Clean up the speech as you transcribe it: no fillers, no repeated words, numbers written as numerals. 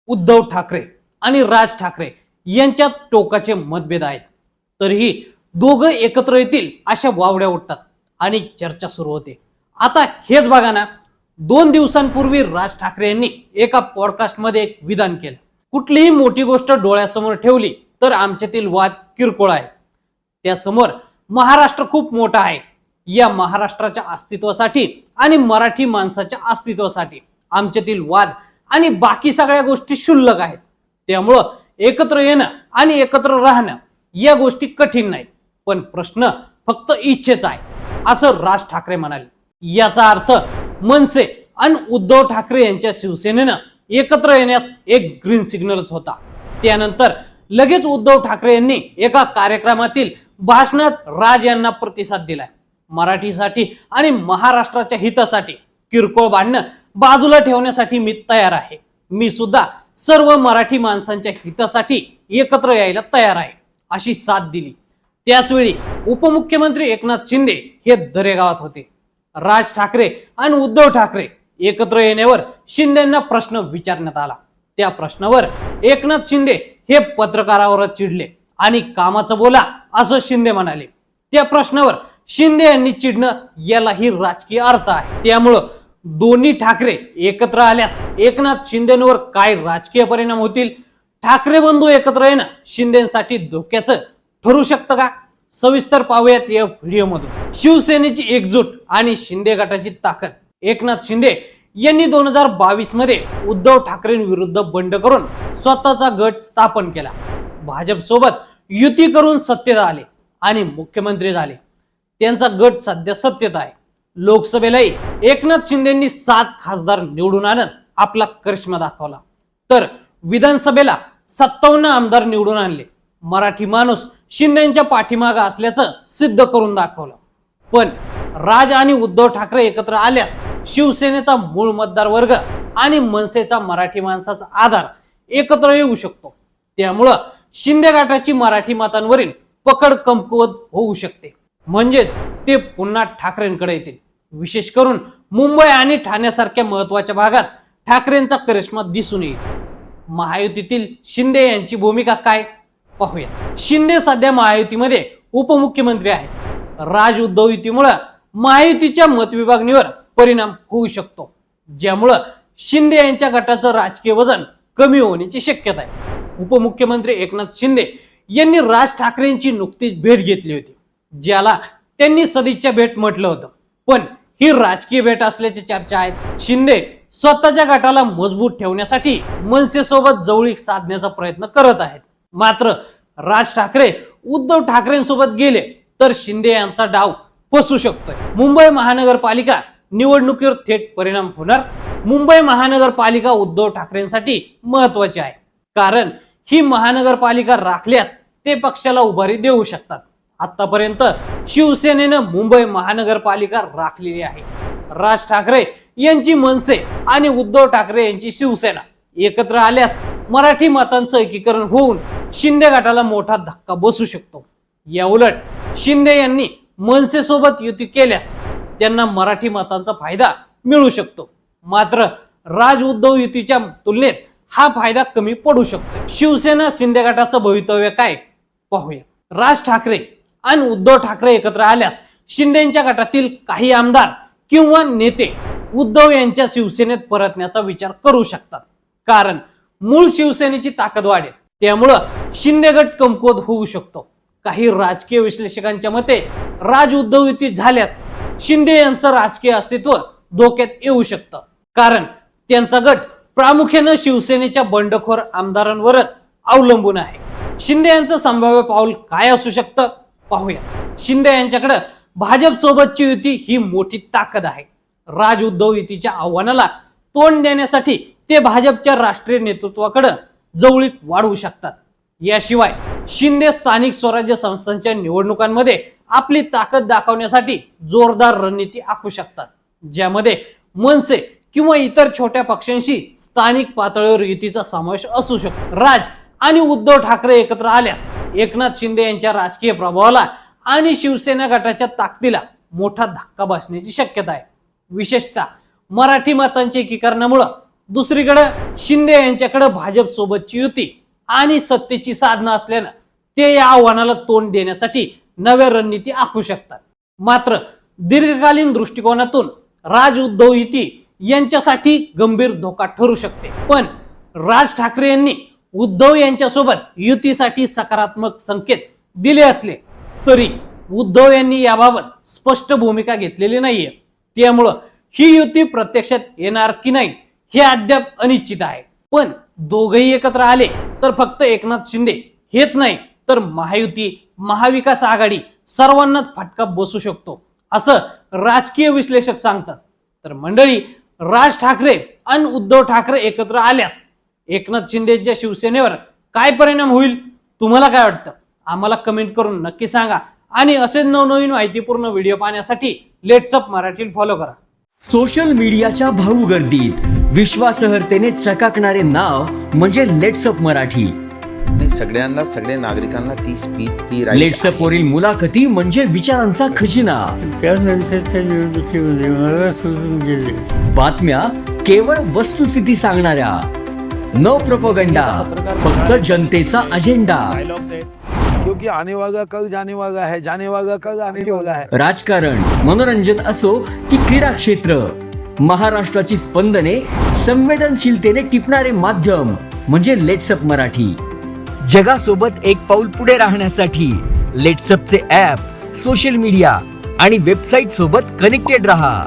उद्धव ठाकरे आणि राज ठाकरे यांच्यात टोकाचे मतभेद आहेत. तरीही दोघं एकत्र येतील अशा वावड्या उठतात आणि चर्चा सुरू होते. आता हेच बघा ना, 2 दिवसांपूर्वी राज ठाकरे यांनी एका पॉडकास्टमध्ये एक विधान केलं. कुठलीही मोठी गोष्ट डोळ्यासमोर ठेवली तर आमच्यातील वाद किरकोळ आहे. त्यासमोर महाराष्ट्र खूप मोठा आहे. या महाराष्ट्राच्या अस्तित्वासाठी आणि मराठी माणसाच्या अस्तित्वासाठी आमच्यातील वाद आणि बाकी सगळ्या गोष्टी क्षुल्लक आहेत. त्यामुळं एकत्र येणं आणि एकत्र राहणं या गोष्टी कठीण नाहीत, पण प्रश्न फक्त इच्छेचा आहे, असं राज ठाकरे म्हणाले. याचा अर्थ मनसे आणि उद्धव ठाकरे यांच्या शिवसेनेनं एकत्र येण्यास एक ग्रीन सिग्नलच होता. त्यानंतर लगेच उद्धव ठाकरे यांनी एका कार्यक्रमातील भाषणात राज यांना प्रतिसाद दिलाय. मराठीसाठी आणि महाराष्ट्राच्या हितासाठी किरकोळ भांडणं बाजूला ठेवण्यासाठी मी तयार आहे. मी सुद्धा सर्व मराठी माणसांच्या हितासाठी एकत्र यायला तयार आहे, अशी साथ दिली. त्याचवेळी उपमुख्यमंत्री एकनाथ शिंदे हे दरेगावात होते. राज ठाकरे आणि उद्धव ठाकरे एकत्र येण्यावर शिंदेंना प्रश्न विचारण्यात आला. त्या प्रश्नावर एकनाथ शिंदे हे पत्रकारावरच चिडले आणि कामाचं बोला असं शिंदे म्हणाले. त्या प्रश्नावर शिंदे यांनी चिडणं यालाही राजकीय अर्थ आहे. त्यामुळं दोन्ही ठाकरे एकत्र आल्यास एकनाथ शिंदेंवर काय राजकीय परिणाम होतील? ठाकरे बंधू एकत्र येणं शिंदेसाठी धोक्याचं ठरू शकतं का? सविस्तर पाहूयात या व्हिडिओमधून. शिवसेनेची एकजूट आणि शिंदे गटाची ताकद. एकनाथ शिंदे यांनी 2022 मध्ये उद्धव ठाकरेंविरुद्ध बंड करून स्वतःचा गट स्थापन केला. भाजप सोबत युती करून सत्तेत आले आणि मुख्यमंत्री झाले. त्यांचा गट सध्या सत्तेत आहे. लोकसभेलाही एकनाथ शिंदेंनी 7 खासदार निवडून आणत आपला करिश्मा दाखवला, तर विधानसभेला 57 आमदार निवडून आणले. मराठी माणूस शिंदेंच्या पाठीमागे असल्याचं सिद्ध करून दाखवलं. पण राज आणि उद्धव ठाकरे एकत्र आल्यास शिवसेनेचा मूळ मतदार वर्ग आणि मनसेचा मराठी माणसाचा आधार एकत्र येऊ शकतो. त्यामुळं शिंदे गटाची मराठी मतांवरील पकड कमकुवत होऊ शकते. म्हणजेच ते पुन्हा ठाकरेंकडे येतील. विशेष करून मुंबई आणि ठाण्यासारख्या महत्वाच्या भागात ठाकरेंचा करिश्मा दिसून येईल. महायुतीतील शिंदे यांची भूमिका काय पाहूया. शिंदे सध्या महायुतीमध्ये उपमुख्यमंत्री आहेत. राज उद्धव युतीमुळे महायुतीच्या मतविभागणीवर परिणाम होऊ शकतो, ज्यामुळं शिंदे यांच्या गटाचं राजकीय वजन कमी होण्याची शक्यता आहे. उपमुख्यमंत्री एकनाथ शिंदे यांनी राज ठाकरेंची नुकतीच भेट घेतली होती, ज्याला त्यांनी सदिच्छा भेट म्हटलं होतं. पण ही राजकीय भेट असल्याची चर्चा आहेत. शिंदे स्वतःच्या गटाला मजबूत ठेवण्यासाठी मनसेसोबत जवळीक साधण्याचा प्रयत्न करत आहेत. मात्र राज ठाकरे उद्धव ठाकरेंसोबत गेले तर शिंदे यांचा डाव फसू शकतोय. मुंबई महानगरपालिका निवडणुकीवर थेट परिणाम होणार. मुंबई महानगरपालिका उद्धव ठाकरेंसाठी महत्वाची आहे, कारण ही महानगरपालिका राखल्यास ते पक्षाला उभारी देऊ शकतात. आतापर्यंत शिवसेनेनं मुंबई महानगरपालिका राखलेली आहे. राज ठाकरे यांची मनसे आणि उद्धव ठाकरे यांची शिवसेना एकत्र आल्यास मराठी मतांचं एकीकरण होऊन शिंदे गटाला मोठा धक्का बसू शकतो. या उलट शिंदे यांनी मनसे सोबत युती केल्यास त्यांना मराठी मतांचा फायदा मिळू शकतो. मात्र राज उद्धव युतीच्या तुलनेत हा फायदा कमी पडू शकतो. शिवसेना शिंदे गटाचं भवितव्य काय पाहूया. राज ठाकरे आणि उद्धव ठाकरे एकत्र आल्यास शिंदेच्या गटातील काही आमदार किंवा नेते उद्धव यांच्या शिवसेनेत परतण्याचा विचार करू शकतात, कारण मूळ शिवसेनेची ताकद वाढेल. त्यामुळं शिंदे गट कमकुवत होऊ शकतो. काही राजकीय विश्लेषकांच्या मते राज उद्धव युती झाल्यास शिंदे यांचं राजकीय अस्तित्व धोक्यात येऊ शकतं, कारण त्यांचा गट प्रामुख्यानं शिवसेनेच्या बंडखोर आमदारांवरच अवलंबून आहे. शिंदे यांचं संभाव्य पाऊल काय असू शकतं पाहूया. शिंदे यांच्याकडे भाजप सोबतची युती ही मोठी ताकद आहे. राज उद्धव युतीच्या आव्हानाला तोंड देण्यासाठी ते भाजपच्या राष्ट्रीय नेतृत्वाकडे जवळीक वाढवू शकतात. याशिवाय शिंदे स्थानिक स्वराज्य संस्थांच्या निवडणुकांमध्ये आपली ताकद दाखवण्यासाठी जोरदार रणनीती आखू शकतात, ज्यामध्ये मनसे किंवा इतर छोट्या पक्षांशी स्थानिक पातळीवर युतीचा समावेश असू शकतो. राज आणि उद्धव ठाकरे एकत्र आल्यास एकनाथ शिंदे यांच्या राजकीय प्रभावाला आणि शिवसेना गटाच्या ताकदीला मोठा धक्का बसण्याची शक्यता आहे. विशेषतः मराठी मतांच्या एकीकरणामुळे दुसरीकडे शिंदे यांच्याकडे भाजप सोबतची युती आणि सत्तेची साधनं असल्यानं ते या आव्हानाला तोंड देण्यासाठी नव्या रणनीती आखू शकतात. मात्र दीर्घकालीन दृष्टिकोनातून राज उद्धव युती यांच्यासाठी गंभीर धोका ठरू शकते. पण राज ठाकरे यांनी उद्धव यांच्यासोबत युतीसाठी सकारात्मक संकेत दिले असले तरी उद्धव यांनी याबाबत स्पष्ट भूमिका घेतलेली नाहीये. त्यामुळं ही युती प्रत्यक्षात येणार की नाही हे अद्याप अनिश्चित आहे. पण दोघेही एकत्र आले तर फक्त एकनाथ शिंदे हेच नाही तर महायुती, महाविकास आघाडी सर्वांनाच फटका बसू शकतो असं राजकीय विश्लेषक सांगतात. तर मंडळी, राज ठाकरे आणि उद्धव ठाकरे एकत्र आल्यास एकनाथ शिंदेच्या शिवसेनेवर काय परिणाम होईल, तुम्हाला काय वाटतं? आम्हाला कमेंट करून नक्की सांगा. आणि असेच नवनवीन माहितीपूर्ण व्हिडिओ पाहण्यासाठी लेट्स अप मराठी फॉलो करा. सोशल मीडियाच्या भाऊ गर्दीत विश्वासार्हतेने चकाकणारे नाव म्हणजे लेट्स अप मराठी. सगळ्यांना, सगळ्या नागरिकांना ती स्पीच, ती right लेट्स अप वरील मुलाखती म्हणजे विचारांचा खजिना. त्यानंतरच्या निवडणुकीमध्ये मला सोडून गेले. बातम्या केवळ वस्तुस्थिती सांगणाऱ्या, न प्रोपगंडा, फक्त जनतेचा अजेंडा. क्योंकि आने वाला कल जाने वाला है, जाने वाला कल आने वाला है. राजकारण, मनोरंजन असो की क्रीडा क्षेत्र, महाराष्ट्राची स्पंदने संवेदनशीलतेने टिपणारे माध्यम म्हणजे लेट्स अप मराठी. जगासोबत एक पाऊल पुढे राहण्यासाठी लेट्स अपचे ॲप, सोशल मीडिया आणि वेबसाईट सोबत कनेक्टेड रहा.